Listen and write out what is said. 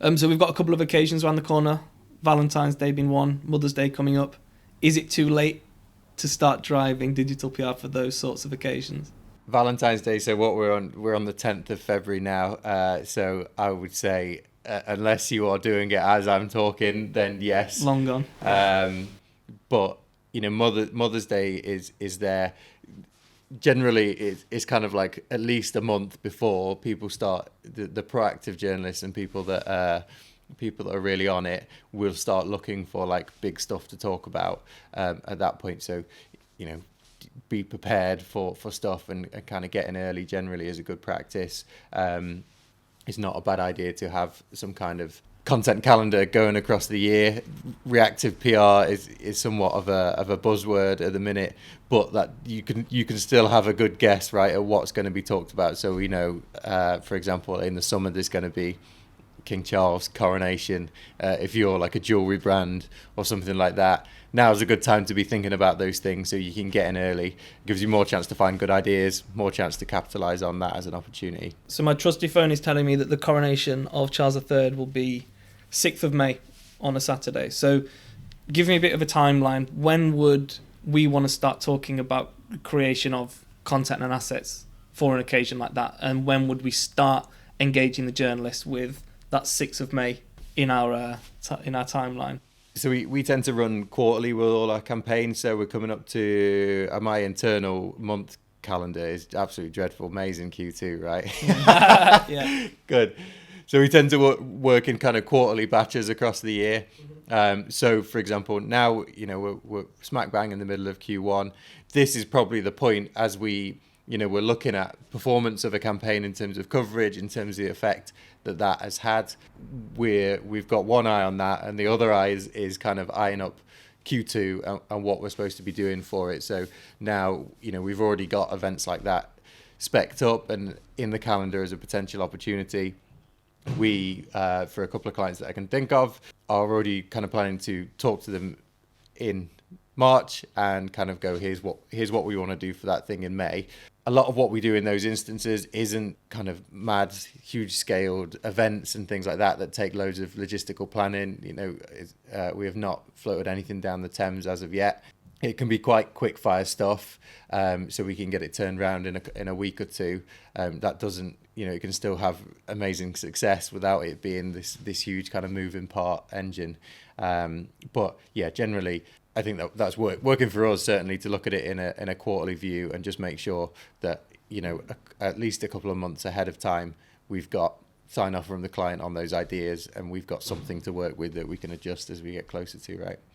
So we've got a couple of occasions around the corner. Valentine's Day being one, Mother's Day coming up. Is it too late to start driving digital PR for those sorts of occasions? Valentine's Day. So what we're on the 10th of February now. So I would say unless you are doing it as I'm talking, then yes. Long gone. But Mother's Day is there. Generally, it's kind of like at least a month before people start. The proactive journalists and people that are really on it will start looking for like big stuff to talk about at that point. So, be prepared for stuff and kind of getting early generally is a good practice. It's not a bad idea to have some kind of content calendar going across the year. Reactive PR is somewhat of a buzzword at the minute, but that you can still have a good guess, right, at what's going to be talked about. So we know, for example, in the summer there's going to be King Charles coronation. If you're like a jewelry brand or something like that, now's a good time to be thinking about those things so you can get in early. It gives you more chance to find good ideas, more chance to capitalize on that as an opportunity. So my trusty phone is telling me that the coronation of Charles III will be 6th of May on a Saturday. So give me a bit of a timeline. When would we want to start talking about the creation of content and assets for an occasion like that? And when would we start engaging the journalists with that 6th of May in our timeline? So we tend to run quarterly with all our campaigns. So we're coming up to my internal month calendar is absolutely dreadful. May's in Q2, right? Yeah. Good. So we tend to work in kind of quarterly batches across the year. So, for example, now we're smack bang in the middle of Q1. This is probably the point as we're looking at performance of a campaign in terms of coverage, in terms of the effect that has had. We've got one eye on that, and the other eye is kind of eyeing up Q2 and what we're supposed to be doing for it. So now, we've already got events like that specced up and in the calendar as a potential opportunity. We, for a couple of clients that I can think of, are already kind of planning to talk to them in March and kind of go, here's what we want to do for that thing in May. A lot of what we do in those instances isn't kind of mad, huge scaled events and things like that take loads of logistical planning. We have not floated anything down the Thames as of yet. It can be quite quick fire stuff, so we can get it turned around in a week or two. That doesn't, it can still have amazing success without it being this huge kind of moving part engine. But yeah, generally, I think that's working for us certainly to look at it in a quarterly view and just make sure that at least a couple of months ahead of time we've got sign off from the client on those ideas and we've got something to work with that we can adjust as we get closer to, right?